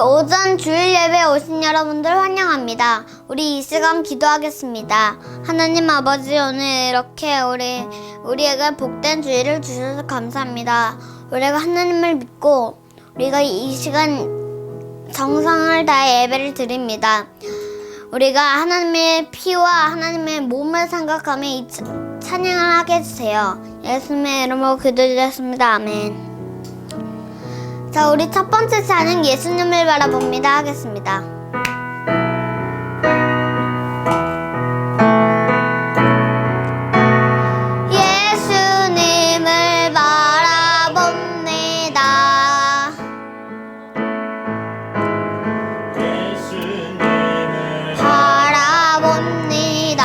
오전 주일 예배에 오신 여러분들 환영합니다. 우리 이 시간 기도하겠습니다. 하나님 아버지, 오늘 이렇게 우리에게 복된 주일을 주셔서 감사합니다. 우리가 하나님을 믿고 우리가 이 시간 정성을 다해 예배를 드립니다. 우리가 하나님의 피와 하나님의 몸을 생각하며 이 찬양을 하게 해주세요. 예수님의 이름으로 기도드렸습니다. 아멘. 자, 우리 첫 번째 찬양 예수님을 바라봅니다 하겠습니다. 예수님을 바라봅니다. 예수님을 바라봅니다.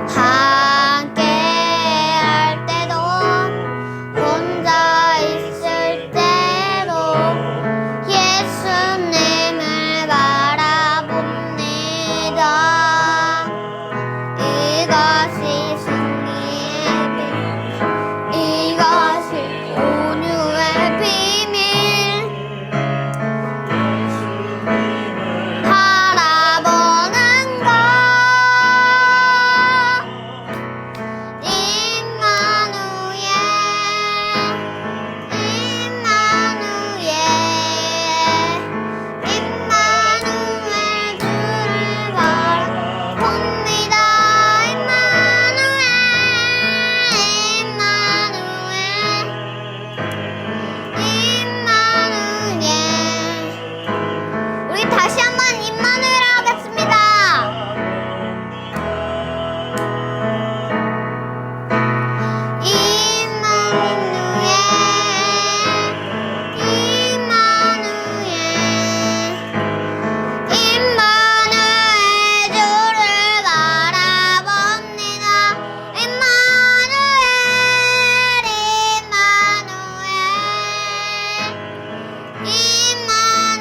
함께 할 때도 혼자 있을 때도 예수님을 바라봅니다. 이것이 승리의 비밀, 이것이 온유의 비밀. 바라보는 것 임마누엘, 임마누엘, 임마누엘 주를 바라봅니다. 임마누엘, 임마누엘, 임마누엘. 우리 다시 한번 임마누엘 하겠습니다. 임마누엘, 주를 바라봅니다.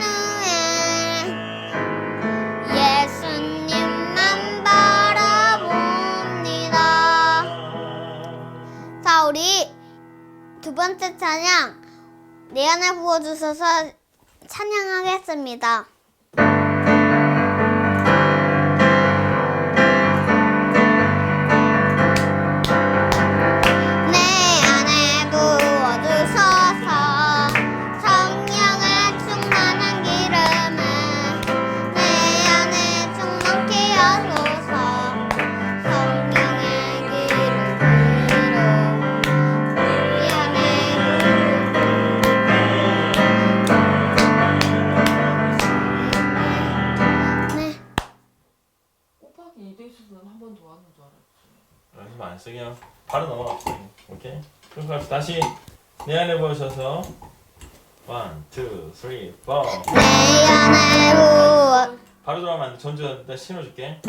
임마누엘, 예수님만 바라봅니다. 자, 우리 두 번째 찬양 내 안에 부어주셔서 찬양하겠습니다. 내 안에 부어주셔서 성령의 충만한 기름을 내 안에 충만케 하소서. 성령의 기름으로 우리 안에 네. 곱하기 2대 있어서는 한 번 더 하는 줄 알았지. 연습 안 쓰게 그냥 바로 넘어갑시다. 오케이? 그럼 갑시다. 다시 내 안에 보셔서 1, 2, 3, 4 내 안에 부어 바로 들어가면 안 돼. 전주 나 신호줄게.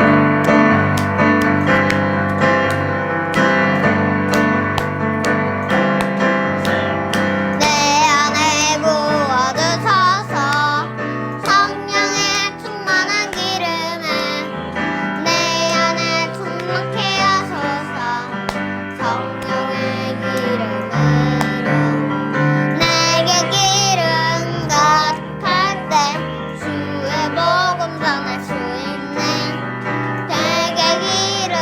내 안에 부어주셔서 성령의 충만한 기름을 내 안에 충만케 하소서. 성령의 기름으로 내게 기름 가득할 때 주의 복음 전할 수 있네. 내게 기름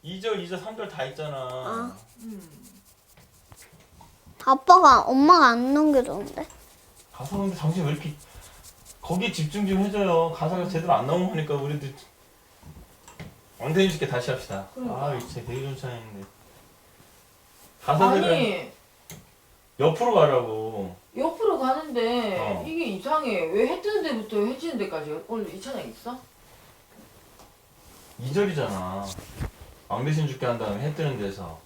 2절, 2절, 3절 다 있잖아. 엄마가 안 넘겨줬는데. 가사 근데 당신 왜 이렇게 거기에 집중 좀 해줘요. 가사가 제대로 안 나오니까 우리도 엉덩이 쉽게 다시 합시다. 그러니까. 아, 진짜 되게 좋은 찬양인데. 가사들은 아니 옆으로 가라고. 옆으로 가는데 어. 이게 이상해. 왜 해 뜨는 데부터 해 지는 데까지 오늘 이 찬양 있어? 2절이잖아. 왕대신 죽게 한 다음에 해 뜨는 데서.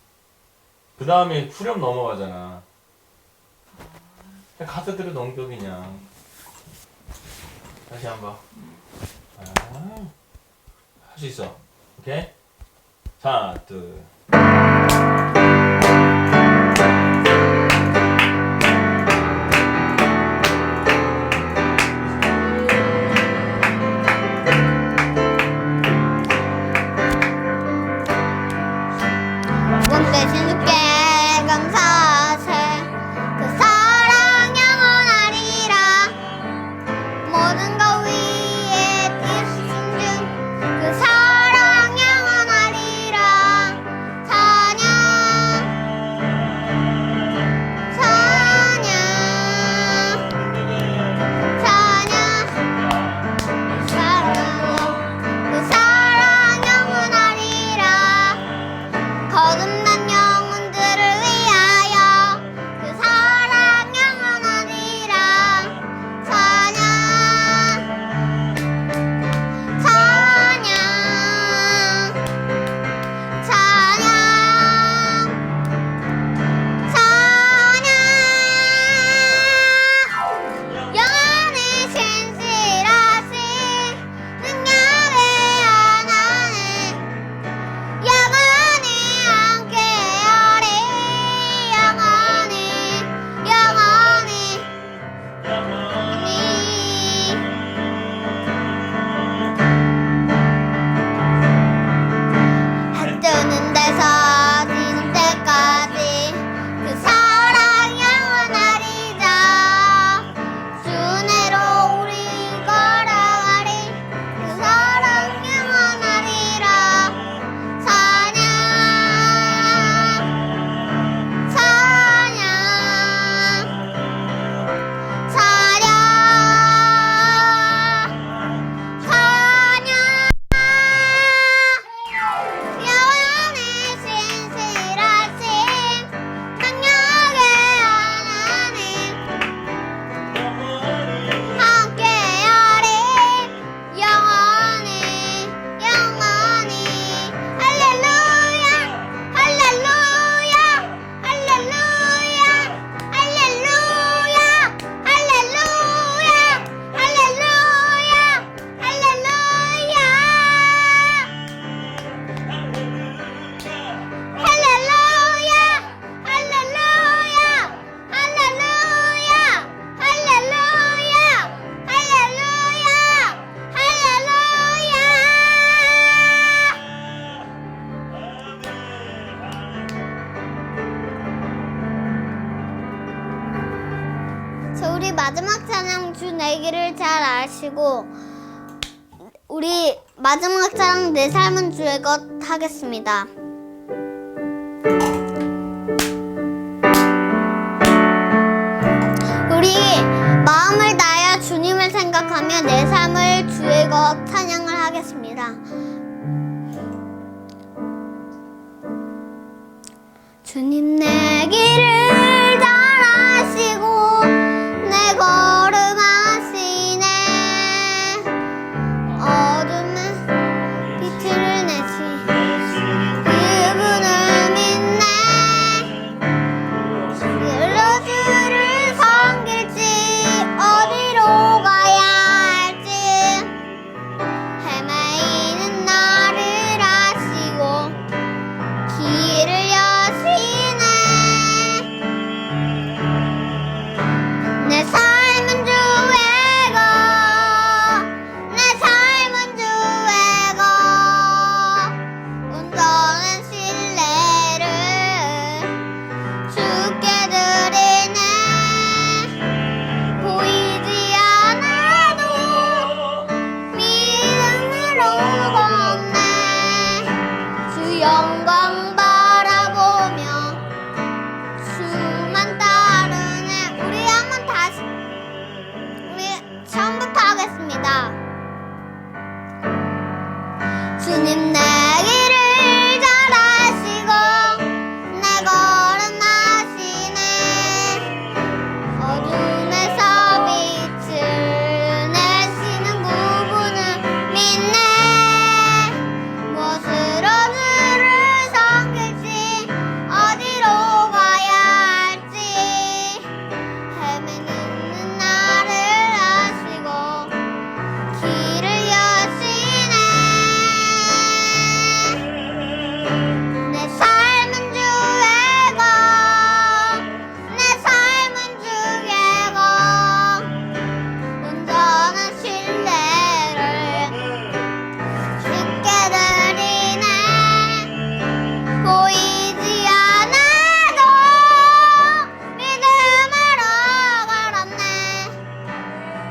그 다음에 후렴 넘어가잖아. 그냥 가사대로 넘겨 그냥. 다시 한번. 할 수 있어. 오케이? 자, 둘. 왕 대신 죽게 감사세 그 사랑 영원하리라 모든 것 위에 뛰신 중그 사랑 영원하리라 찬양 찬양 찬양 그 사랑 영원하리라 거듭난 영혼들을 위하여 그 사랑 영원하리라 찬양 찬양 찬양 찬양 영원히 신실하신 능력의 하나님 영원히 함께하리 영원히 영원히 해 뜨는 데서 지는 때까지 그 사랑 영원하리자 주내로 우리 걸어가리 그 사랑 영원하리라 찬양 찬양 찬양 찬양 영원히 신실하신 능력의 하나님 함께하리 영원히 영원히 할렐루야 할렐루야 할렐루야 할렐루야 할렐루야 할렐루야 할렐루야 할렐루야 할렐루야 할렐루야 할렐루야 할렐루야 자, 우리 마지막 찬양 주 내기를 잘 아시고 우리 마지막 찬양 내 삶은 주의 것 하겠습니다. 우리 마음을 다하여 주님을 생각하며 내 삶을 주의 것 찬양을 하겠습니다. 주님 내 길을 잘 아시고 내 걸음 아시네 어둠에 빛을 내시 그분을 믿네 길로 주를 섬길지 어디로 가야 할지 헤매이는 나를 아시고 길을 여시네 영광 바라보며 주만 따르네. 우리 한번 다시 우리 처음부터 하겠습니다. 주님 내 길을 잘 아시고 내 걸음 아시네. 어둠에서 빛을 내시는 그분을 믿네. 무엇으로 주를 섬길지 어디로 가야 할지 헤매는 나를 아시고 길을 여시네. 내 삶은 주의 것, 내 삶은 주의 것, 온전한 신뢰를 주께 드리네. 보이지 않아도 믿음으로 걸었네.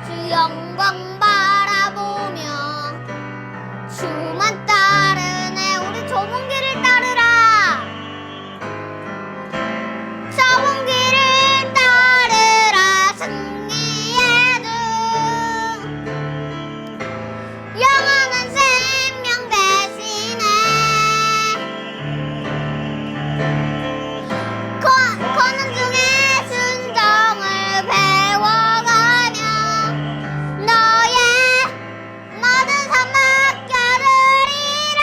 주 영광 바라보며 주만 따르네. 우리 좁은 길을 따르라. 좁은 길을 따르라. 승리의 주 영원한 생명 되시네. 고난 중에 순종을 배워가며 너의 모든 삶 맡겨드리라.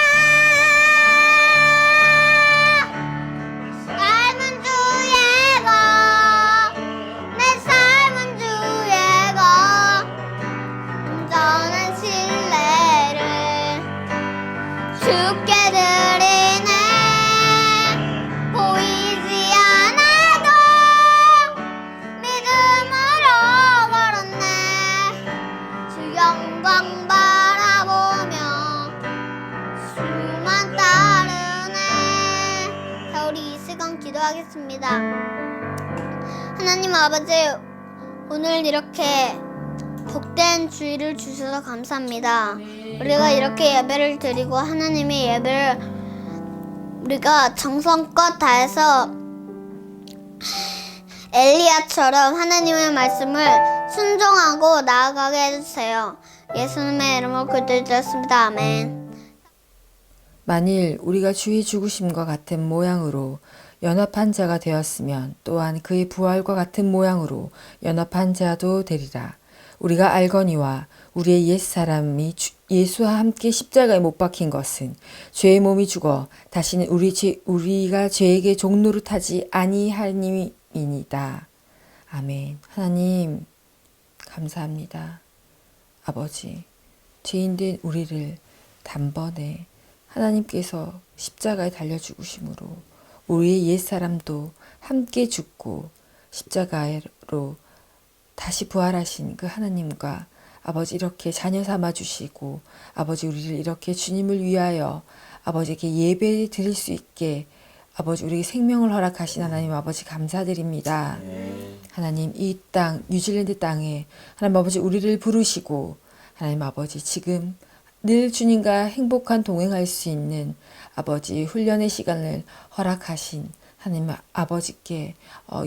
삶은 주의 것, 내 삶은 주의 것, 온전한 신뢰를 주께 드리네. 보이지 않아도 믿음으로 걸었네. 주 영광 바라보며 주만 따르네. 자, 우리 이 시간 기도하겠습니다. 하나님 아버지, 오늘 이렇게 복된 주일을 주셔서 감사합니다. 우리가 이렇게 예배를 드리고 하나님의 예배를 우리가 정성껏 다해서 엘리야처럼 하나님의 말씀을 순종하고 나아가게 해주세요. 예수님의 이름으로 기도드렸습니다. 아멘. 만일 우리가 주의 죽으심과 같은 모양으로 연합한 자가 되었으면 또한 그의 부활과 같은 모양으로 연합한 자도 되리라. 우리가 알거니와 우리의 옛사람이 예수와 함께 십자가에 못 박힌 것은 죄의 몸이 죽어 다시는 우리가 죄에게 종노릇하지 아니하니이다. 아멘. 하나님 감사합니다. 아버지, 죄인된 우리를 단번에 하나님께서 십자가에 달려 죽으심으로 우리의 옛사람도 함께 죽고 십자가로 다시 부활하신 그 하나님과 아버지 이렇게 자녀 삼아 주시고 아버지 우리를 이렇게 주님을 위하여 아버지께 예배 드릴 수 있게 아버지 우리에게 생명을 허락하신 하나님 아버지 감사드립니다. 하나님 이 땅 뉴질랜드 땅에 하나님 아버지 우리를 부르시고 하나님 아버지 지금 늘 주님과 행복한 동행할 수 있는 아버지 훈련의 시간을 허락하신 하나님 아버지께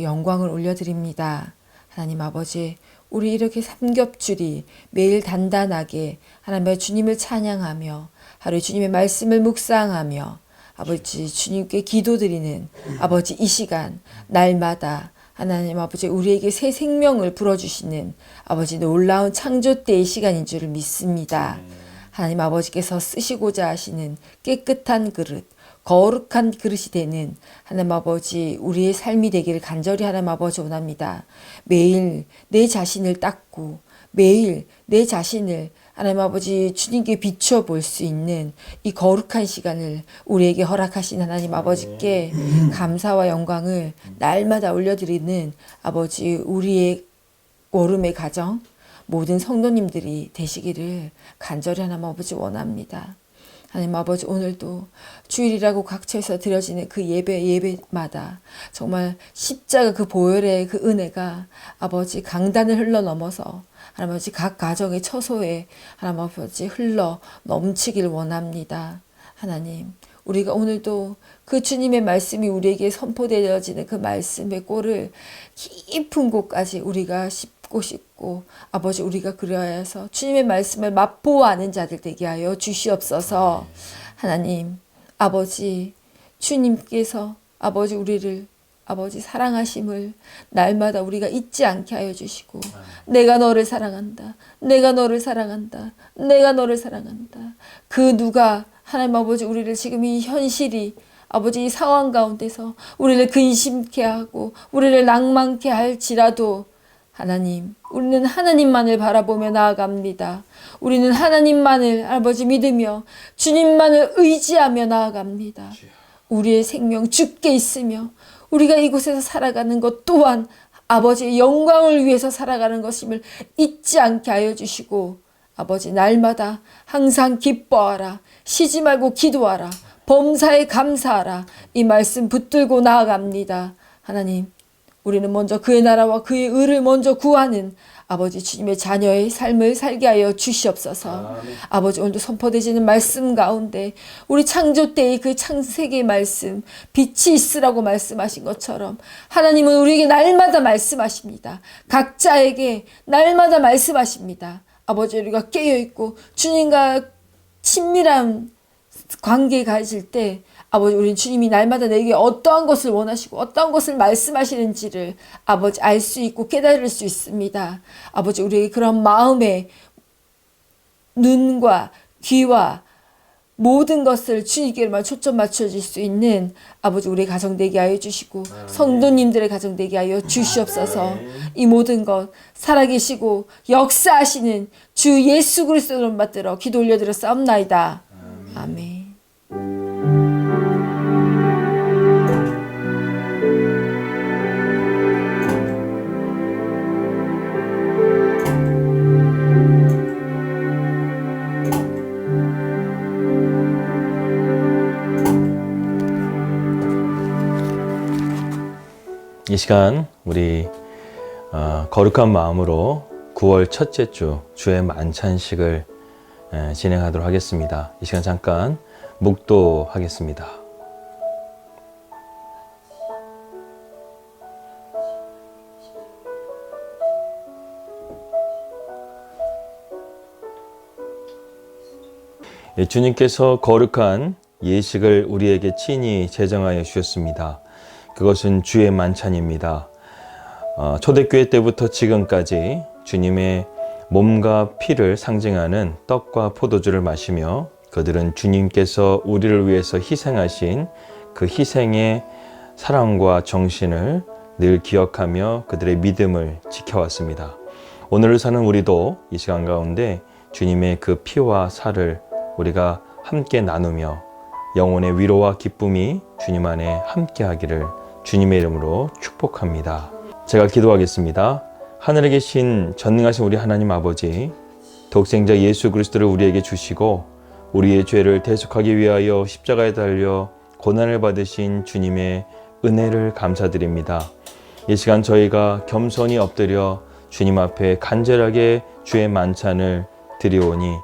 영광을 올려드립니다. 하나님 아버지 우리 이렇게 삼겹줄이 매일 단단하게 하나님의 주님을 찬양하며 하루에 주님의 말씀을 묵상하며 아버지 주님께 기도드리는 아버지 이 시간 날마다 하나님 아버지 우리에게 새 생명을 불어주시는 아버지 놀라운 창조 때의 시간인 줄을 믿습니다. 하나님 아버지께서 쓰시고자 하시는 깨끗한 그릇 거룩한 그릇이 되는 하나님 아버지 우리의 삶이 되기를 간절히 하나님 아버지 원합니다. 매일 내 자신을 닦고 매일 내 자신을 하나님 아버지 주님께 비춰볼 수 있는 이 거룩한 시간을 우리에게 허락하신 하나님 아버지께 감사와 영광을 날마다 올려드리는 아버지 우리의 오름의 가정 모든 성도님들이 되시기를 간절히 하나님 아버지 원합니다. 하나님 아버지 오늘도 주일이라고 각처에서 드려지는 그 예배마다 정말 십자가 그 보혈의 그 은혜가 아버지 강단을 흘러 넘어서 하나님 아버지 각 가정의 처소에 하나님 아버지 흘러 넘치길 원합니다. 하나님 우리가 오늘도 그 주님의 말씀이 우리에게 선포되어지는 그 말씀의 꼴을 깊은 곳까지 우리가 씹고 아버지 우리가 그리하여 해서 주님의 말씀을 맛보아하는 자들 되게 하여 주시옵소서. 하나님 아버지 주님께서 아버지 우리를 아버지 사랑하심을 날마다 우리가 잊지 않게 하여 주시고 내가 너를 사랑한다. 내가 너를 사랑한다. 내가 너를 사랑한다. 그 누가 하나님 아버지 우리를 지금 이 현실이 아버지 이 상황 가운데서 우리를 근심케 하고 우리를 낭만케 할지라도 하나님 우리는 하나님만을 바라보며 나아갑니다. 우리는 하나님만을 아버지 믿으며 주님만을 의지하며 나아갑니다. 우리의 생명 주께 있으며 우리가 이곳에서 살아가는 것 또한 아버지의 영광을 위해서 살아가는 것임을 잊지 않게 하여 주시고 아버지 날마다 항상 기뻐하라. 쉬지 말고 기도하라. 범사에 감사하라. 이 말씀 붙들고 나아갑니다. 하나님 우리는 먼저 그의 나라와 그의 의를 먼저 구하는 아버지 주님의 자녀의 삶을 살게 하여 주시옵소서. 아버지 오늘도 선포되지는 말씀 가운데 우리 창조 때의 그 창세기의 말씀 빛이 있으라고 말씀하신 것처럼 하나님은 우리에게 날마다 말씀하십니다. 각자에게 날마다 말씀하십니다. 아버지 우리가 깨어있고 주님과 친밀한 관계 가질 때 아버지 우리는 주님이 날마다 내게 어떠한 것을 원하시고 어떠한 것을 말씀하시는지를 아버지 알 수 있고 깨달을 수 있습니다. 아버지 우리에게 그런 마음의 눈과 귀와 모든 것을 주님께만 초점 맞춰질 수 있는 아버지 우리의 가정 되게 하여 주시고 성도님들의 가정 되게 하여 주시옵소서. 이 모든 것 살아계시고 역사하시는 주 예수 그리스도를 받들어 기도 올려드려 싸움나이다. 아멘. 이 시간 우리 거룩한 마음으로 9월 첫째 주 주의 만찬식을 진행하도록 하겠습니다. 이 시간 잠깐 묵도하겠습니다. 주님께서 거룩한 예식을 우리에게 친히 제정하여 주셨습니다. 그것은 주의 만찬입니다. 초대교회 때부터 지금까지 주님의 몸과 피를 상징하는 떡과 포도주를 마시며 그들은 주님께서 우리를 위해서 희생하신 그 희생의 사랑과 정신을 늘 기억하며 그들의 믿음을 지켜왔습니다. 오늘을 사는 우리도 이 시간 가운데 주님의 그 피와 살을 우리가 함께 나누며 영혼의 위로와 기쁨이 주님 안에 함께 하기를 주님의 이름으로 축복합니다. 제가 기도하겠습니다. 하늘에 계신 전능하신 우리 하나님 아버지, 독생자 예수 그리스도를 우리에게 주시고 우리의 죄를 대속하기 위하여 십자가에 달려 고난을 받으신 주님의 은혜를 감사드립니다. 이 시간 저희가 겸손히 엎드려 주님 앞에 간절하게 주의 만찬을 드리오니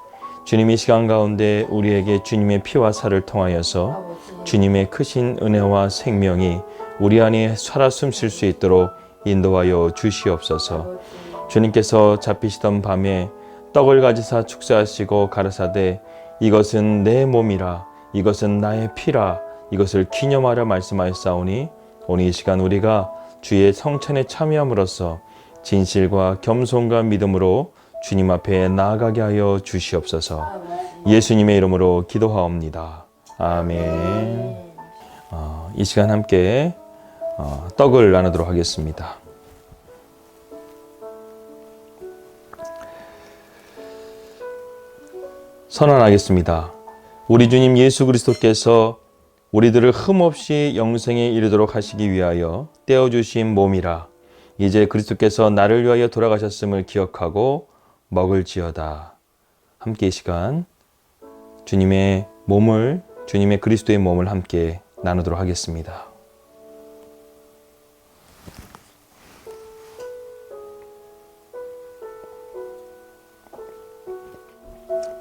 주님 이 시간 가운데 우리에게 주님의 피와 살을 통하여서 주님의 크신 은혜와 생명이 우리 안에 살아 숨쉴 수 있도록 인도하여 주시옵소서. 주님께서 잡히시던 밤에 떡을 가지사 축사하시고 가라사대 이것은 내 몸이라 이것은 나의 피라 이것을 기념하라 말씀하였사오니 오늘 이 시간 우리가 주의 성찬에 참여함으로써 진실과 겸손과 믿음으로 주님 앞에 나아가게 하여 주시옵소서. 예수님의 이름으로 기도하옵니다. 아멘. 이 시간 함께 떡을 나누도록 하겠습니다. 선언하겠습니다. 우리 주님 예수 그리스도께서 우리들을 흠없이 영생에 이르도록 하시기 위하여 떼어주신 몸이라 이제 그리스도께서 나를 위하여 돌아가셨음을 기억하고 먹을지어다. 함께 이 시간 주님의 몸을 주님의 그리스도의 몸을 함께 나누도록 하겠습니다.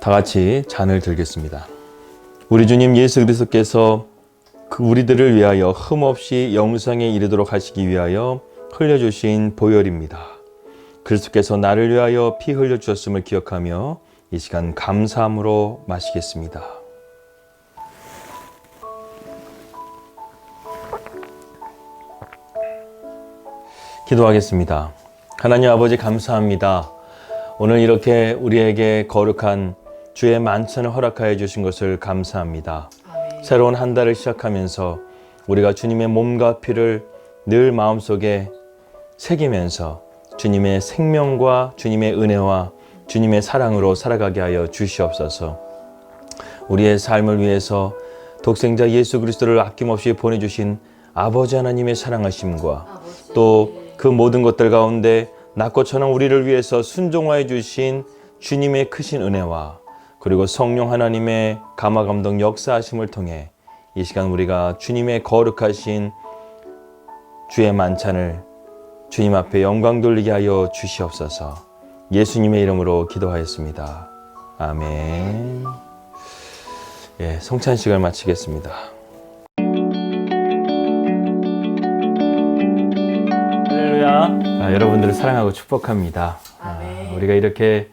다 같이 잔을 들겠습니다. 우리 주님 예수 그리스도께서 그 우리들을 위하여 흠없이 영생에 이르도록 하시기 위하여 흘려주신 보혈입니다. 그리스도께서 나를 위하여 피 흘려주셨음을 기억하며 이 시간 감사함으로 마시겠습니다. 기도하겠습니다. 하나님 아버지 감사합니다. 오늘 이렇게 우리에게 거룩한 주의 만찬을 허락하여 주신 것을 감사합니다. 새로운 한 달을 시작하면서 우리가 주님의 몸과 피를 늘 마음속에 새기면서 주님의 생명과 주님의 은혜와 주님의 사랑으로 살아가게 하여 주시옵소서. 우리의 삶을 위해서 독생자 예수 그리스도를 아낌없이 보내주신 아버지 하나님의 사랑하심과 또 그 모든 것들 가운데 낮고처럼 우리를 위해서 순종하여 주신 주님의 크신 은혜와 그리고 성령 하나님의 감화감동 역사하심을 통해 이 시간 우리가 주님의 거룩하신 주의 만찬을 주님 앞에 영광 돌리게 하여 주시옵소서. 예수님의 이름으로 기도하였습니다. 아멘. 예, 성찬식을 마치겠습니다. 할렐루야. 여러분들을 사랑하고 축복합니다. 우리가 이렇게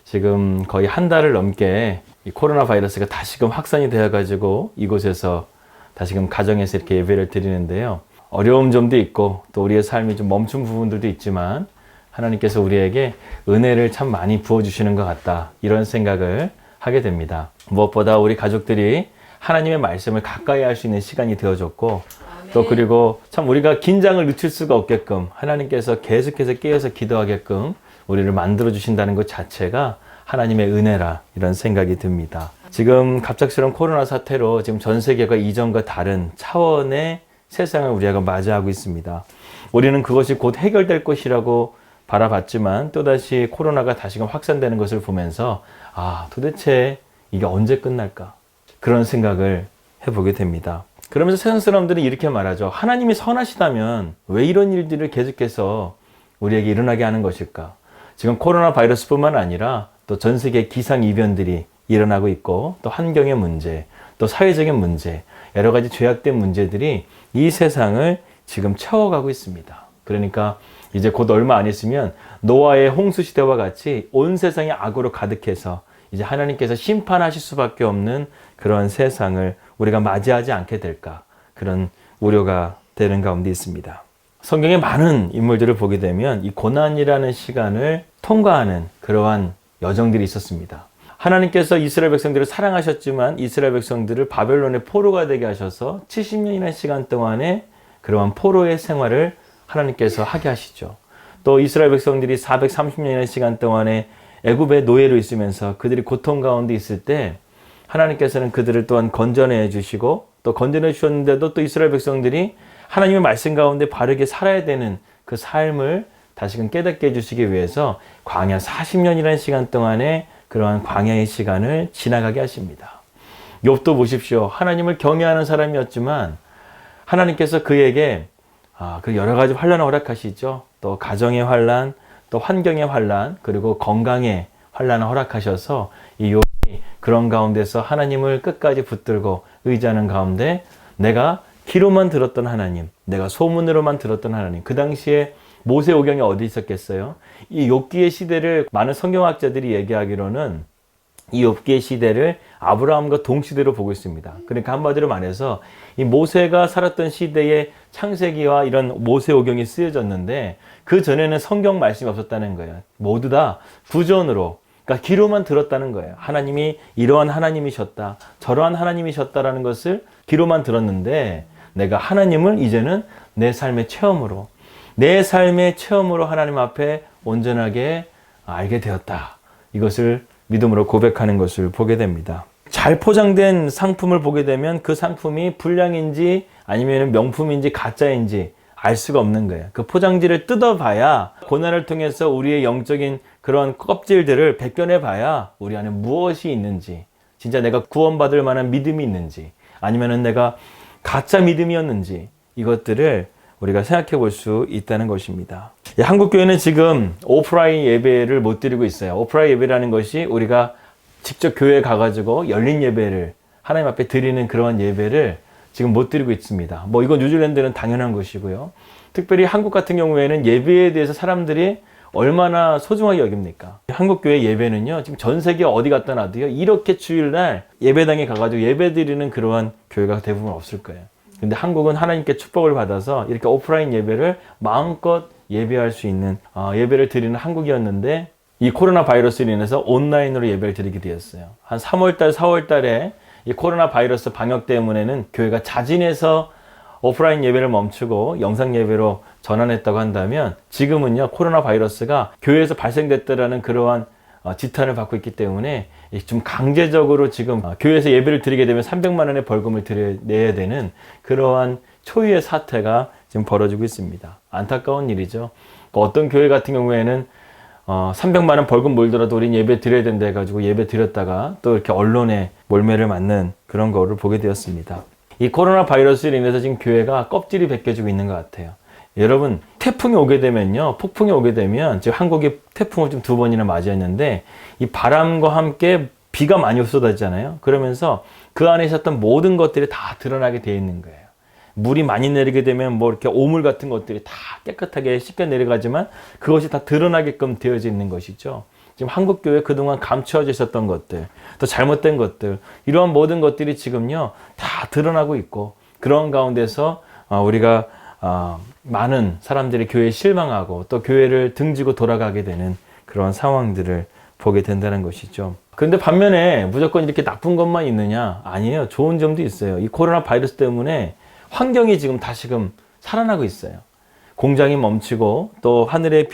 지금 거의 한 달을 넘게 이 코로나 바이러스가 다시금 확산이 되어가지고 이곳에서 다시금 가정에서 이렇게 예배를 드리는데요. 어려운 점도 있고 또 우리의 삶이 좀 멈춘 부분들도 있지만 하나님께서 우리에게 은혜를 참 많이 부어주시는 것 같다. 이런 생각을 하게 됩니다. 무엇보다 우리 가족들이 하나님의 말씀을 가까이 할 수 있는 시간이 되어졌고 또 그리고 참 우리가 긴장을 늦출 수가 없게끔 하나님께서 계속해서 깨어서 기도하게끔 우리를 만들어 주신다는 것 자체가 하나님의 은혜라 이런 생각이 듭니다. 지금 갑작스러운 코로나 사태로 지금 전 세계가 이전과 다른 차원의 세상을 우리가 맞이하고 있습니다. 우리는 그것이 곧 해결될 것이라고 바라봤지만 또다시 코로나가 다시금 확산되는 것을 보면서 도대체 이게 언제 끝날까? 그런 생각을 해보게 됩니다. 그러면서 세상 사람들은 이렇게 말하죠. 하나님이 선하시다면 왜 이런 일들을 계속해서 우리에게 일어나게 하는 것일까? 지금 코로나 바이러스뿐만 아니라 또 전 세계 기상이변들이 일어나고 있고 또 환경의 문제, 또 사회적인 문제, 여러 가지 죄악된 문제들이 이 세상을 지금 채워가고 있습니다. 그러니까 이제 곧 얼마 안 있으면 노아의 홍수 시대와 같이 온 세상이 악으로 가득해서 이제 하나님께서 심판하실 수밖에 없는 그런 세상을 우리가 맞이하지 않게 될까, 그런 우려가 되는 가운데 있습니다. 성경의 많은 인물들을 보게 되면 이 고난이라는 시간을 통과하는 그러한 여정들이 있었습니다. 하나님께서 이스라엘 백성들을 사랑하셨지만 이스라엘 백성들을 바벨론의 포로가 되게 하셔서 70년이라는 시간 동안에 그러한 포로의 생활을 하나님께서 하게 하시죠. 또 이스라엘 백성들이 430년이라는 시간 동안에 애굽의 노예로 있으면서 그들이 고통 가운데 있을 때 하나님께서는 그들을 또한 건져내 주시고 또 건져내 주셨는데도 또 이스라엘 백성들이 하나님의 말씀 가운데 바르게 살아야 되는 그 삶을 다시금 깨닫게 해주시기 위해서 광야 40년이라는 시간 동안에 그러한 광야의 시간을 지나가게 하십니다. 욥도 보십시오. 하나님을 경외하는 사람이었지만 하나님께서 그에게 그 여러 가지 환난을 허락하시죠. 또 가정의 환난, 또 환경의 환난, 그리고 건강의 환난을 허락하셔서 이 욥이 그런 가운데서 하나님을 끝까지 붙들고 의지하는 가운데 내가 귀로만 들었던 하나님, 내가 소문으로만 들었던 하나님, 그 당시에 모세오경이 어디 있었겠어요? 이 욥기의 시대를 많은 성경학자들이 얘기하기로는 이 욥기의 시대를 아브라함과 동시대로 보고 있습니다. 그러니까 한마디로 말해서 이 모세가 살았던 시대의 창세기와 이런 모세오경이 쓰여졌는데 그 전에는 성경 말씀이 없었다는 거예요. 모두 다 부전으로, 그러니까 귀로만 들었다는 거예요. 하나님이 이러한 하나님이셨다, 저러한 하나님이셨다라는 것을 귀로만 들었는데 내가 하나님을 이제는 내 삶의 체험으로, 내 삶의 체험으로 하나님 앞에 온전하게 알게 되었다. 이것을 믿음으로 고백하는 것을 보게 됩니다. 잘 포장된 상품을 보게 되면 그 상품이 불량인지 아니면 명품인지 가짜인지 알 수가 없는 거예요. 그 포장지를 뜯어봐야, 고난을 통해서 우리의 영적인 그런 껍질들을 벗겨내봐야 우리 안에 무엇이 있는지, 진짜 내가 구원받을 만한 믿음이 있는지 아니면 내가 가짜 믿음이었는지, 이것들을 우리가 생각해 볼 수 있다는 것입니다. 한국교회는 지금 오프라인 예배를 못 드리고 있어요. 오프라인 예배라는 것이 우리가 직접 교회에 가가지고 열린 예배를 하나님 앞에 드리는 그런 예배를 지금 못 드리고 있습니다. 뭐 이건 뉴질랜드는 당연한 것이고요. 특별히 한국 같은 경우에는 예배에 대해서 사람들이 얼마나 소중하게 여깁니까? 한국교회 예배는요, 지금 전 세계 어디 갔다 놔도요, 이렇게 주일날 예배당에 가가지고 예배 드리는 그러한 교회가 대부분 없을 거예요. 근데 한국은 하나님께 축복을 받아서 이렇게 오프라인 예배를 마음껏 예배할 수 있는 예배를 드리는 한국이었는데, 이 코로나 바이러스로 인해서 온라인으로 예배를 드리게 되었어요. 한 3월달, 4월달에 이 코로나 바이러스 방역 때문에는 교회가 자진해서 오프라인 예배를 멈추고 영상 예배로 전환했다고 한다면, 지금은요 코로나 바이러스가 교회에서 발생됐다라는 그러한 지탄을 받고 있기 때문에 좀 강제적으로 지금 교회에서 예배를 드리게 되면 300만 원의 벌금을 내야 되는 그러한 초유의 사태가 지금 벌어지고 있습니다. 안타까운 일이죠. 어떤 교회 같은 경우에는 300만 원 벌금 물더라도 우린 예배 드려야 된다 해가지고 예배 드렸다가 또 이렇게 언론에 몰매를 맞는 그런 거를 보게 되었습니다. 이 코로나 바이러스로 인해서 지금 교회가 껍질이 벗겨지고 있는 것 같아요. 여러분, 태풍이 오게 되면요, 폭풍이 오게 되면, 지금 한국이 태풍을 좀 2번이나 맞이했는데, 이 바람과 함께 비가 많이 쏟아지잖아요. 그러면서 그 안에 있었던 모든 것들이 다 드러나게 되어 있는 거예요. 물이 많이 내리게 되면 뭐 이렇게 오물 같은 것들이 다 깨끗하게 씻겨 내려가지만 그것이 다 드러나게끔 되어져 있는 것이죠. 지금 한국교회 그동안 감추어져 있었던 것들, 또 잘못된 것들, 이러한 모든 것들이 지금요 다 드러나고 있고, 그런 가운데서 우리가 많은 사람들이 교회에 실망하고 또 교회를 등지고 돌아가게 되는 그런 상황들을 보게 된다는 것이죠. 그런데 반면에 무조건 이렇게 나쁜 것만 있느냐? 아니에요. 좋은 점도 있어요. 이 코로나 바이러스 때문에 환경이 지금 다시금 살아나고 있어요. 공장이 멈추고 또 하늘의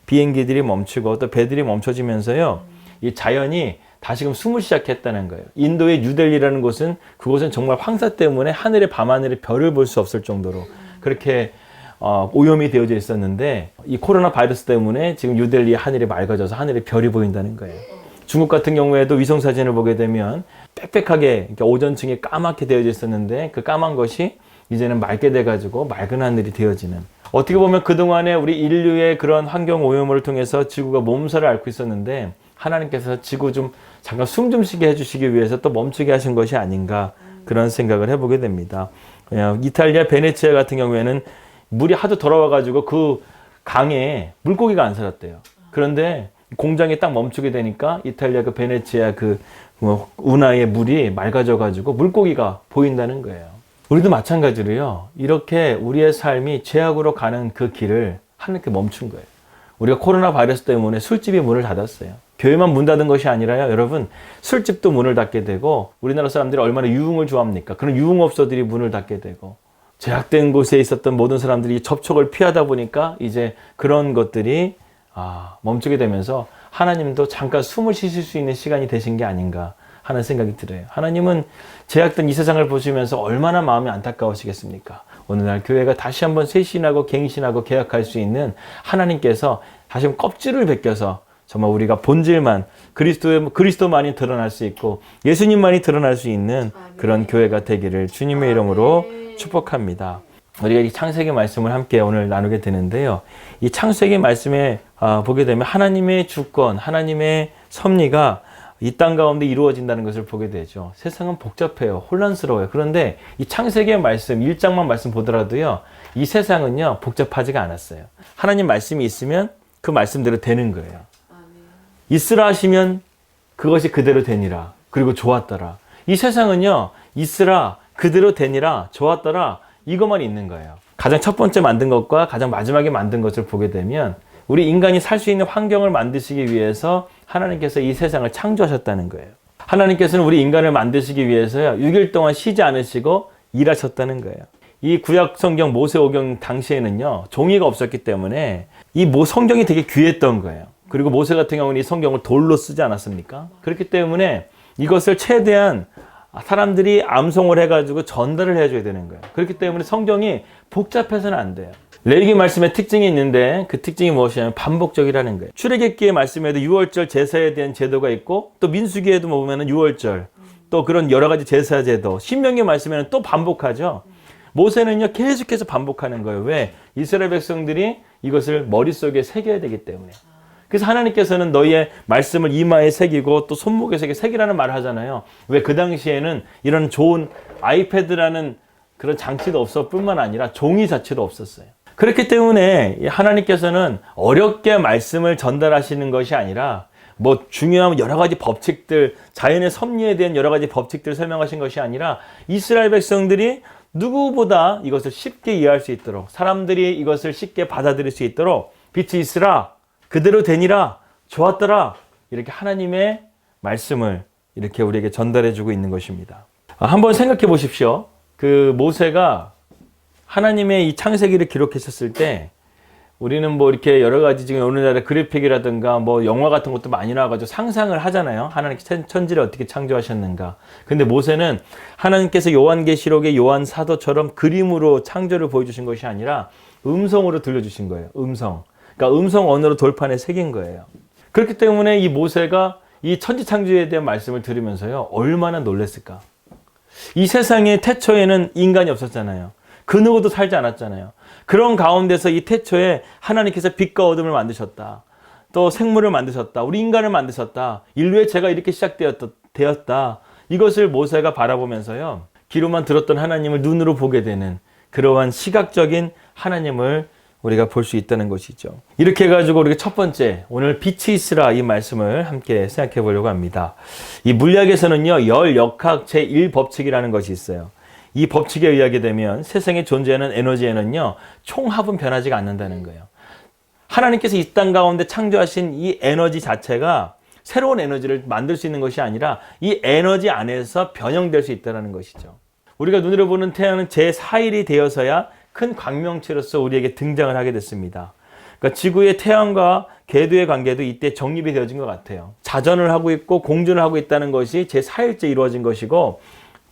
비행기들이 멈추고 또 배들이 멈춰지면서요, 이 자연이 다시금 숨을 시작했다는 거예요. 인도의 뉴델리라는 곳은, 그곳은 정말 황사 때문에 밤하늘에 별을 볼 수 없을 정도로 그렇게 오염이 되어져 있었는데, 이 코로나 바이러스 때문에 지금 뉴델리의 하늘이 맑아져서 하늘에 별이 보인다는 거예요. 중국 같은 경우에도 위성 사진을 보게 되면 빽빽하게 오전층에 까맣게 되어져 있었는데, 그 까만 것이 이제는 맑게 돼가지고 맑은 하늘이 되어지는, 어떻게 보면 그동안에 우리 인류의 그런 환경 오염을 통해서 지구가 몸살을 앓고 있었는데, 하나님께서 지구 좀 잠깐 숨 좀 쉬게 해주시기 위해서 또 멈추게 하신 것이 아닌가, 그런 생각을 해보게 됩니다. 이탈리아 베네치아 같은 경우에는 물이 하도 더러워가지고 그 강에 물고기가 안 살았대요. 그런데 공장이 딱 멈추게 되니까 이탈리아 그 베네치아 그 운하의 물이 맑아져가지고 물고기가 보인다는 거예요. 우리도 마찬가지로요, 이렇게 우리의 삶이 죄악으로 가는 그 길을 하나님께 멈춘 거예요. 우리가 코로나 바이러스 때문에 술집이 문을 닫았어요. 교회만 문 닫은 것이 아니라요, 여러분, 술집도 문을 닫게 되고, 우리나라 사람들이 얼마나 유흥을 좋아합니까? 그런 유흥업소들이 문을 닫게 되고, 제약된 곳에 있었던 모든 사람들이 접촉을 피하다 보니까 이제 그런 것들이 멈추게 되면서 하나님도 잠깐 숨을 쉬실 수 있는 시간이 되신 게 아닌가 하는 생각이 들어요. 하나님은 제약된 이 세상을 보시면서 얼마나 마음이 안타까우시겠습니까? 오늘날 교회가 다시 한번 쇄신하고 갱신하고 개혁할 수 있는, 하나님께서 다시 한번 껍질을 벗겨서 정말 우리가 본질만, 그리스도만이 드러날 수 있고 예수님만이 드러날 수 있는 그런 교회가 되기를 주님의 이름으로 축복합니다. 우리가 이 창세기 말씀을 함께 오늘 나누게 되는데요, 이 창세기 말씀에 보게 되면 하나님의 주권, 하나님의 섭리가 이 땅 가운데 이루어진다는 것을 보게 되죠. 세상은 복잡해요. 혼란스러워요. 그런데 이 창세기의 말씀 1장만 말씀 보더라도요, 이 세상은요 복잡하지가 않았어요. 하나님 말씀이 있으면 그 말씀대로 되는 거예요. 있으라 하시면 그것이 그대로 되니라. 그리고 좋았더라. 이 세상은요, 있으라, 그대로 되니라, 좋았더라, 이것만 있는 거예요. 가장 첫 번째 만든 것과 가장 마지막에 만든 것을 보게 되면, 우리 인간이 살 수 있는 환경을 만드시기 위해서 하나님께서 이 세상을 창조하셨다는 거예요. 하나님께서는 우리 인간을 만드시기 위해서요, 6일 동안 쉬지 않으시고 일하셨다는 거예요. 이 구약 성경 모세오경 당시에는요, 종이가 없었기 때문에 이 성경이 되게 귀했던 거예요. 그리고 모세 같은 경우는 이 성경을 돌로 쓰지 않았습니까? 그렇기 때문에 이것을 최대한 사람들이 암송을 해가지고 전달을 해줘야 되는 거예요. 그렇기 때문에 성경이 복잡해서는 안 돼요. 레위기 말씀의 특징이 있는데, 그 특징이 무엇이냐면 반복적이라는 거예요. 출애굽기의 말씀에도 6월절 제사에 대한 제도가 있고, 또 민수기에도 보면은 6월절, 또 그런 여러 가지 제사 제도, 신명기 말씀에는 또 반복하죠. 모세는요 계속해서 반복하는 거예요. 왜? 이스라엘 백성들이 이것을 머릿속에 새겨야 되기 때문에. 그래서 하나님께서는 너희의 말씀을 이마에 새기고 또 손목에 새기라는 말을 하잖아요. 왜 그 당시에는 이런 좋은 아이패드라는 그런 장치도 없었을 뿐만 아니라 종이 자체도 없었어요. 그렇기 때문에 하나님께서는 어렵게 말씀을 전달하시는 것이 아니라 뭐 중요한 여러 가지 법칙들, 자연의 섭리에 대한 여러 가지 법칙들을 설명하신 것이 아니라 이스라엘 백성들이 누구보다 이것을 쉽게 이해할 수 있도록, 사람들이 이것을 쉽게 받아들일 수 있도록 빛이 있으라, 그대로 되니라, 좋았더라, 이렇게 하나님의 말씀을 이렇게 우리에게 전달해 주고 있는 것입니다. 한번 생각해 보십시오. 그 모세가 하나님의 이 창세기를 기록했었을 때 우리는 뭐 이렇게 여러 가지 지금 오늘날의 그래픽이라든가 뭐 영화 같은 것도 많이 나와가지고 상상을 하잖아요. 하나님께서 천지를 어떻게 창조하셨는가. 근데 모세는 하나님께서 요한계시록의 요한 사도처럼 그림으로 창조를 보여주신 것이 아니라 음성으로 들려주신 거예요. 음성. 그러니까 음성 언어로 돌판에 새긴 거예요. 그렇기 때문에 이 모세가 이 천지 창조에 대한 말씀을 들으면서요, 얼마나 놀랐을까. 이 세상에 태초에는 인간이 없었잖아요. 그 누구도 살지 않았잖아요. 그런 가운데서 이 태초에 하나님께서 빛과 어둠을 만드셨다. 또 생물을 만드셨다. 우리 인간을 만드셨다. 인류의 죄가 이렇게 시작되었다. 이것을 모세가 바라보면서요, 귀로만 들었던 하나님을 눈으로 보게 되는 그러한 시각적인 하나님을 우리가 볼 수 있다는 것이죠. 이렇게 해가지고 우리가 첫 번째, 오늘 빛이 있으라 이 말씀을 함께 생각해 보려고 합니다. 이 물리학에서는요, 열 역학 제1법칙이라는 것이 있어요. 이 법칙에 의하게 되면 세상에 존재하는 에너지에는요, 총합은 변하지가 않는다는 거예요. 하나님께서 이 땅 가운데 창조하신 이 에너지 자체가 새로운 에너지를 만들 수 있는 것이 아니라 이 에너지 안에서 변형될 수 있다는 것이죠. 우리가 눈으로 보는 태양은 제4일이 되어서야 큰 광명체로서 우리에게 등장을 하게 됐습니다. 그러니까 지구의 태양과 궤도의 관계도 이때 정립이 되어진 것 같아요. 자전을 하고 있고 공전을 하고 있다는 것이 제4일째 이루어진 것이고,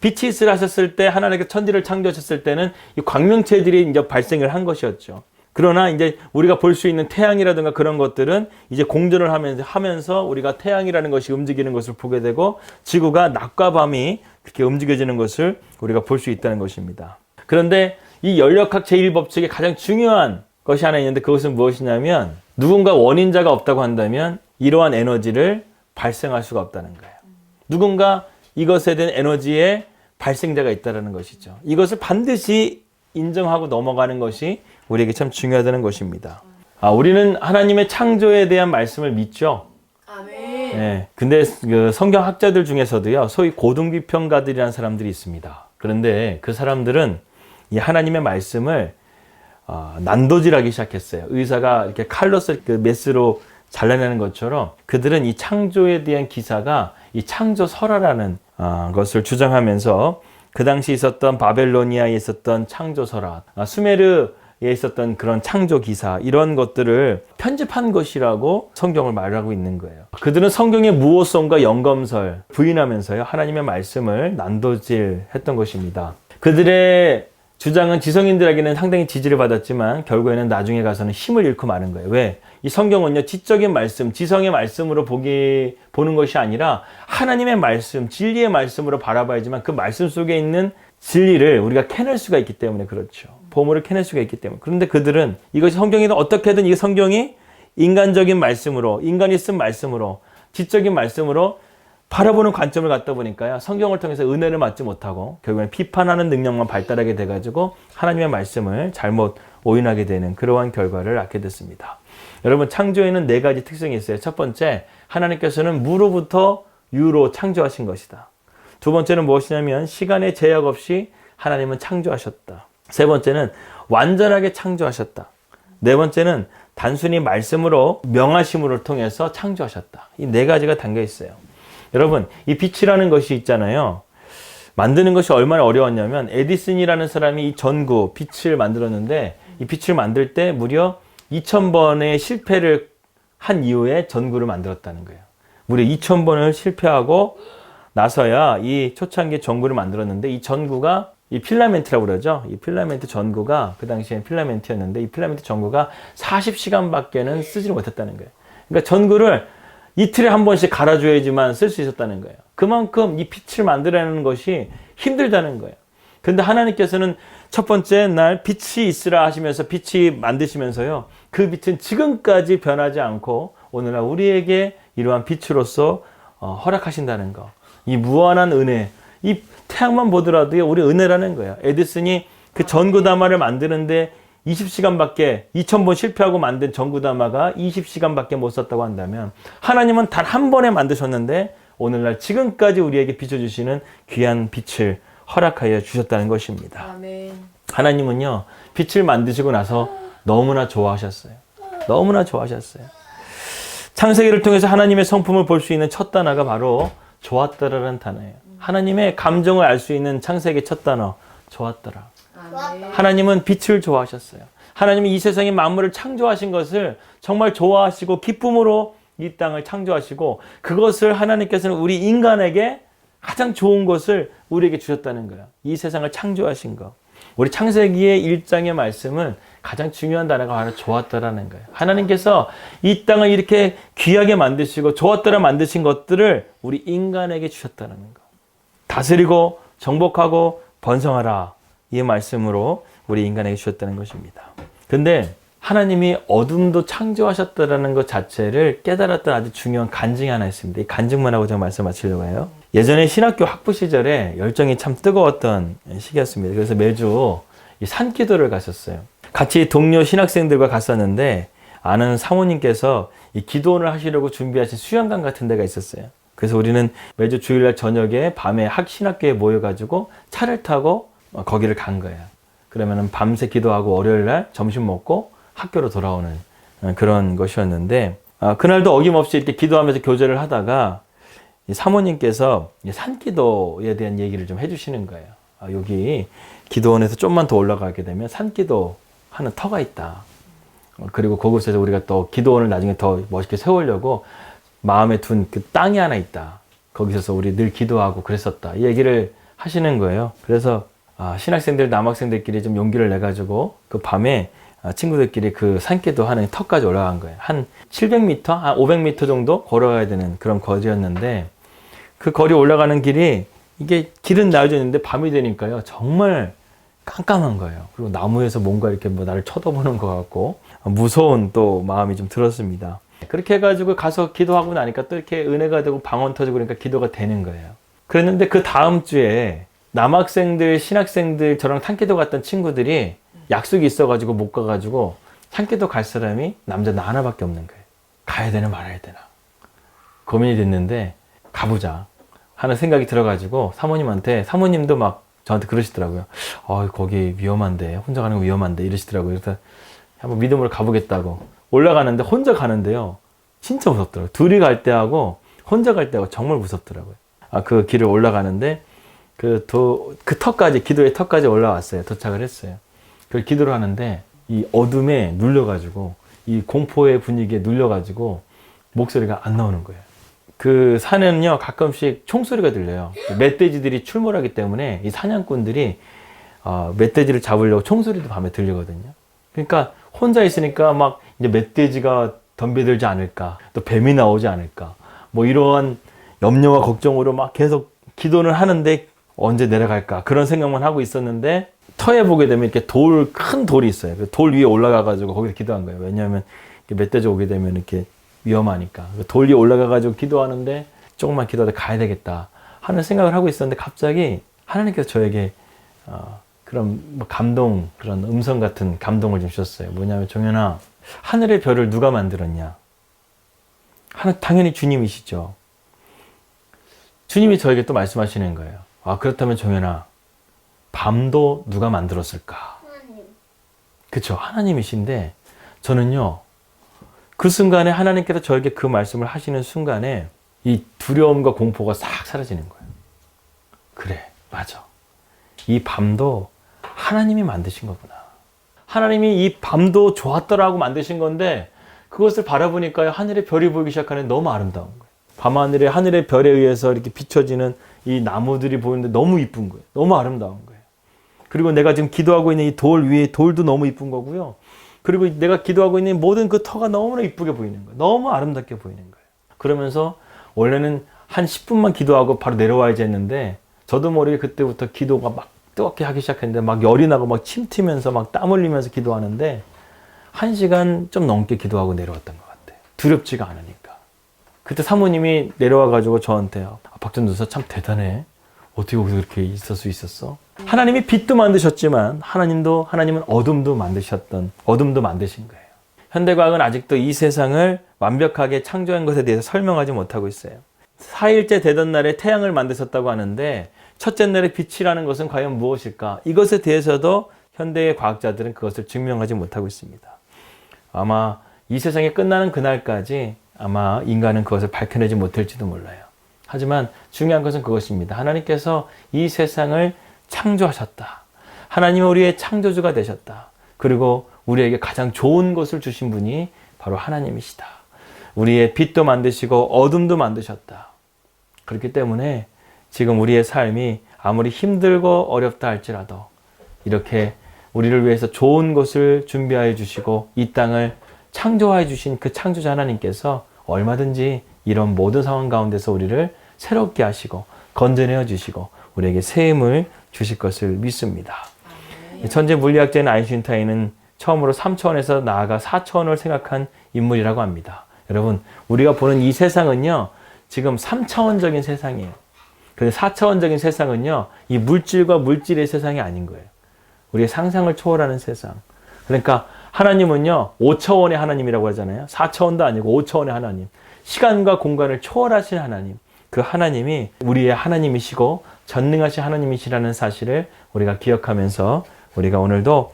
빛이 있으라 하셨을 때 하나님께서 천지를 창조하셨을 때는 이 광명체들이 이제 발생을 한 것이었죠. 그러나 이제 우리가 볼 수 있는 태양이라든가 그런 것들은 이제 공전을 하면서 우리가 태양이라는 것이 움직이는 것을 보게 되고, 지구가 낮과 밤이 그렇게 움직여지는 것을 우리가 볼 수 있다는 것입니다. 그런데 이 열역학 제1법칙의 가장 중요한 것이 하나 있는데, 그것은 무엇이냐면, 누군가 원인자가 없다고 한다면 이러한 에너지를 발생할 수가 없다는 거예요. 누군가 이것에 대한 에너지의 발생자가 있다는 것이죠. 이것을 반드시 인정하고 넘어가는 것이 우리에게 참 중요하다는 것입니다. 우리는 하나님의 창조에 대한 말씀을 믿죠. 아멘. 네, 근데 그 성경학자들 중에서도요, 소위 고등비평가들이라는 사람들이 있습니다. 그런데 그 사람들은 이 하나님의 말씀을 난도질하기 시작했어요. 의사가 이렇게 칼로서 그 메스로 잘라내는 것처럼 그들은 이 창조에 대한 기사가 이 창조설화라는 것을 주장하면서 그 당시 있었던 바벨로니아에 있었던 창조설화, 수메르에 있었던 그런 창조 기사, 이런 것들을 편집한 것이라고 성경을 말하고 있는 거예요. 그들은 성경의 무호성과 영검설 부인하면서요, 하나님의 말씀을 난도질했던 것입니다. 그들의 주장은 지성인들에게는 상당히 지지를 받았지만 결국에는 나중에 가서는 힘을 잃고 마는 거예요. 왜? 이 성경은요, 지적인 말씀, 지성의 말씀으로 보는 것이 아니라 하나님의 말씀, 진리의 말씀으로 바라봐야지만 그 말씀 속에 있는 진리를 우리가 캐낼 수가 있기 때문에 그렇죠. 보물을 캐낼 수가 있기 때문에. 그런데 그들은 이것이 성경이든 어떻게든 이 성경이 인간적인 말씀으로, 인간이 쓴 말씀으로, 지적인 말씀으로 바라보는 관점을 갖다 보니까요, 성경을 통해서 은혜를 받지 못하고 결국엔 비판하는 능력만 발달하게 돼가지고 하나님의 말씀을 잘못 오인하게 되는 그러한 결과를 낳게 됐습니다. 여러분, 창조에는 4가지 특성이 있어요. 첫 번째, 하나님께서는 무로부터 유로 창조하신 것이다. 두 번째는 무엇이냐면 시간의 제약 없이 하나님은 창조하셨다. 세 번째는 완전하게 창조하셨다. 네 번째는 단순히 말씀으로 명하심을 통해서 창조하셨다. 이 4가지가 담겨 있어요. 여러분, 이 빛이라는 것이 있잖아요. 만드는 것이 얼마나 어려웠냐면 에디슨이라는 사람이 이 전구, 빛을 만들었는데 이 빛을 만들 때 무려 2000번의 실패를 한 이후에 전구를 만들었다는 거예요. 무려 2000번을 실패하고 나서야 이 초창기 전구를 만들었는데, 이 전구가 이 필라멘트라고 그러죠. 이 필라멘트 전구가, 그 당시엔 필라멘트였는데 이 필라멘트 전구가 40시간밖에는 쓰지를 못했다는 거예요. 그러니까 전구를 이틀에 한 번씩 갈아줘야지만 쓸 수 있었다는 거예요. 그만큼 이 빛을 만들어내는 것이 힘들다는 거예요. 그런데 하나님께서는 첫 번째 날 빛이 있으라 하시면서 빛이 만드시면서요, 그 빛은 지금까지 변하지 않고 오늘날 우리에게 이러한 빛으로서 허락하신다는 거. 이 무한한 은혜, 이 태양만 보더라도 우리 은혜라는 거야. 에디슨이 그 전구다마를 만드는데 20시간밖에 2000번 실패하고 만든 전구다마가 20시간밖에 못 썼다고 한다면 하나님은 단 한 번에 만드셨는데 오늘날 지금까지 우리에게 비춰주시는 귀한 빛을 허락하여 주셨다는 것입니다. 아멘. 하나님은요, 빛을 만드시고 나서 너무나 좋아하셨어요. 너무나 좋아하셨어요. 창세기를 통해서 하나님의 성품을 볼 수 있는 첫 단어가 바로 좋았더라라는 단어예요. 하나님의 감정을 알 수 있는 창세기 첫 단어, 좋았더라. 아멘. 하나님은 빛을 좋아하셨어요. 하나님이 이 세상의 만물을 창조하신 것을 정말 좋아하시고 기쁨으로 이 땅을 창조하시고 그것을 하나님께서는 우리 인간에게 가장 좋은 것을 우리에게 주셨다는 거예요. 이 세상을 창조하신 거. 우리 창세기의 1장의 말씀은 가장 중요한 단어가 바로 좋았더라는 거예요. 하나님께서 이 땅을 이렇게 귀하게 만드시고 좋았더라 만드신 것들을 우리 인간에게 주셨다는 거. 다스리고 정복하고 번성하라. 이 말씀으로 우리 인간에게 주셨다는 것입니다. 근데 하나님이 어둠도 창조하셨다는 것 자체를 깨달았던 아주 중요한 간증이 하나 있습니다. 이 간증만 하고 제가 말씀 마치려고 해요. 예전에 신학교 학부 시절에 열정이 참 뜨거웠던 시기였습니다. 그래서 매주 이 산기도를 갔었어요. 같이 동료 신학생들과 갔었는데 아는 사모님께서 이 기도원을 하시려고 준비하신 수영관 같은 데가 있었어요. 그래서 우리는 매주 주일날 저녁에 밤에 신학교에 모여가지고 차를 타고 거기를 간 거예요. 그러면은 밤새 기도하고 월요일날 점심 먹고 학교로 돌아오는 그런 것이었는데 그날도 어김없이 이렇게 기도하면서 교제를 하다가 이 사모님께서 산기도에 대한 얘기를 좀 해주시는 거예요. 여기 기도원에서 좀만 더 올라가게 되면 산기도 하는 터가 있다. 그리고 그곳에서 우리가 또 기도원을 나중에 더 멋있게 세우려고 마음에 둔 그 땅이 하나 있다. 거기서 우리 늘 기도하고 그랬었다. 이 얘기를 하시는 거예요. 그래서 신학생들, 남학생들끼리 좀 용기를 내가지고 그 밤에 친구들끼리 그 산기도 하는 턱까지 올라간 거예요. 한 700m, 한 500m 정도 걸어가야 되는 그런 거리였는데 그 거리 올라가는 길이 이게 길은 나여져 있는데 밤이 되니까요. 정말 깜깜한 거예요. 그리고 나무에서 뭔가 이렇게 뭐 나를 쳐다보는 것 같고 무서운 또 마음이 좀 들었습니다. 그렇게 해가지고 가서 기도하고 나니까 또 이렇게 은혜가 되고 방언 터지고 그러니까 기도가 되는 거예요. 그랬는데 그 다음 주에 남학생들, 신학생들 저랑 산기도 갔던 친구들이 약속이 있어가지고 못 가가지고 산기도 갈 사람이 남자 나 하나밖에 없는 거예요. 가야 되나 말아야 되나 고민이 됐는데 가보자 하는 생각이 들어가지고 사모님도 막 저한테 그러시더라고요. 거기 위험한데 혼자 가는 거 위험한데 이러시더라고요. 그래서 한번 믿음으로 가보겠다고 올라가는데 혼자 가는데요. 진짜 무섭더라고요. 둘이 갈 때하고 혼자 갈 때하고 정말 무섭더라고요. 그 길을 올라가는데 그 턱까지 기도의 턱까지 올라왔어요. 도착을 했어요. 그걸 기도를 하는데 이 어둠에 눌려가지고 이 공포의 분위기에 눌려가지고 목소리가 안 나오는 거예요. 그 산에는요 가끔씩 총소리가 들려요. 멧돼지들이 출몰하기 때문에 이 사냥꾼들이 멧돼지를 잡으려고 총소리도 밤에 들리거든요. 그러니까 혼자 있으니까 막 이제 멧돼지가 덤벼들지 않을까, 또 뱀이 나오지 않을까, 뭐 이러한 염려와 걱정으로 막 계속 기도는 하는데 언제 내려갈까 그런 생각만 하고 있었는데 터에 보게 되면 이렇게 큰 돌이 있어요. 그 돌 위에 올라가가지고 거기서 기도한 거예요. 왜냐하면 멧돼지 오게 되면 이렇게 위험하니까. 돌 위에 올라가가지고 기도하는데 조금만 기도하다 가야 되겠다 하는 생각을 하고 있었는데 갑자기 하나님께서 저에게 그런 감동, 그런 음성 같은 감동을 좀 주셨어요. 뭐냐면 종현아, 하늘의 별을 누가 만들었냐? 당연히 주님이시죠. 주님이 저에게 또 말씀하시는 거예요. 그렇다면 종현아, 밤도 누가 만들었을까? 하나님. 그쵸, 하나님이신데 저는요 그 순간에 하나님께서 저에게 그 말씀을 하시는 순간에 이 두려움과 공포가 싹 사라지는 거예요. 그래, 맞아. 이 밤도 하나님이 만드신 거구나. 하나님이 이 밤도 좋았더라고 만드신 건데 그것을 바라보니까요 하늘에 별이 보이기 시작하는 너무 아름다운 거예요. 밤하늘에 하늘의 별에 의해서 이렇게 비춰지는 이 나무들이 보이는데 너무 이쁜 거예요. 너무 아름다운 거예요. 그리고 내가 지금 기도하고 있는 이 돌 위에 돌도 너무 이쁜 거고요. 그리고 내가 기도하고 있는 모든 그 터가 너무나 이쁘게 보이는 거예요. 너무 아름답게 보이는 거예요. 그러면서 원래는 한 10분만 기도하고 바로 내려와야지 했는데 저도 모르게 그때부터 기도가 막 뜨겁게 하기 시작했는데 막 열이 나고 막 침 튀면서 막 땀 흘리면서 기도하는데 1시간 좀 넘게 기도하고 내려왔던 것 같아요. 두렵지가 않으니까. 그때 사모님이 내려와가지고 저한테요. 박전도사 참 대단해. 어떻게 거기서 그렇게 있을 수 있었어? 하나님이 빛도 만드셨지만 하나님은 어둠도 만드신 거예요. 현대과학은 아직도 이 세상을 완벽하게 창조한 것에 대해서 설명하지 못하고 있어요. 4일째 되던 날에 태양을 만드셨다고 하는데 첫째 날에 빛이라는 것은 과연 무엇일까? 이것에 대해서도 현대의 과학자들은 그것을 증명하지 못하고 있습니다. 아마 이 세상이 끝나는 그날까지 아마 인간은 그것을 밝혀내지 못할지도 몰라요. 하지만 중요한 것은 그것입니다. 하나님께서 이 세상을 창조하셨다. 하나님은 우리의 창조주가 되셨다. 그리고 우리에게 가장 좋은 것을 주신 분이 바로 하나님이시다. 우리의 빛도 만드시고 어둠도 만드셨다. 그렇기 때문에 지금 우리의 삶이 아무리 힘들고 어렵다 할지라도 이렇게 우리를 위해서 좋은 것을 준비하여 주시고 이 땅을 창조하여 주신 그 창조자 하나님께서 얼마든지 이런 모든 상황 가운데서 우리를 새롭게 하시고 건져내어 주시고 우리에게 새 힘을 주실 것을 믿습니다. 천재 물리학자인 아인슈타인은 처음으로 3차원에서 나아가 4차원을 생각한 인물이라고 합니다. 여러분, 우리가 보는 이 세상은요, 지금 3차원적인 세상이에요. 그런데 4차원적인 세상은요, 이 물질과 물질의 세상이 아닌 거예요. 우리의 상상을 초월하는 세상. 그러니까 하나님은요, 5차원의 하나님이라고 하잖아요. 4차원도 아니고 5차원의 하나님. 시간과 공간을 초월하신 하나님. 그 하나님이 우리의 하나님이시고 전능하신 하나님이시라는 사실을 우리가 기억하면서 우리가 오늘도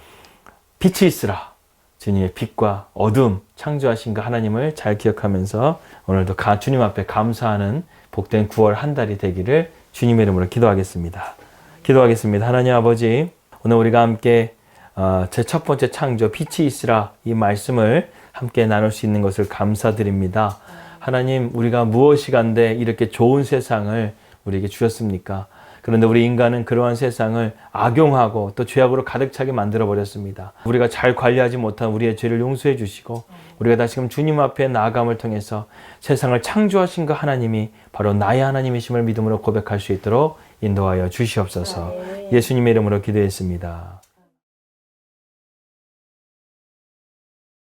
빛이 있으라. 주님의 빛과 어둠 창조하신 그 하나님을 잘 기억하면서 오늘도 주님 앞에 감사하는 복된 9월 한 달이 되기를 주님의 이름으로 기도하겠습니다. 기도하겠습니다. 하나님 아버지, 오늘 우리가 함께 제 첫 번째 창조 빛이 있으라 이 말씀을 함께 나눌 수 있는 것을 감사드립니다. 하나님, 우리가 무엇이간데 이렇게 좋은 세상을 우리에게 주셨습니까? 그런데 우리 인간은 그러한 세상을 악용하고 또 죄악으로 가득 차게 만들어 버렸습니다. 우리가 잘 관리하지 못한 우리의 죄를 용서해 주시고 우리가 다시금 주님 앞에 나아감을 통해서 세상을 창조하신 그 하나님이 바로 나의 하나님이심을 믿음으로 고백할 수 있도록 인도하여 주시옵소서. 예수님의 이름으로 기도했습니다.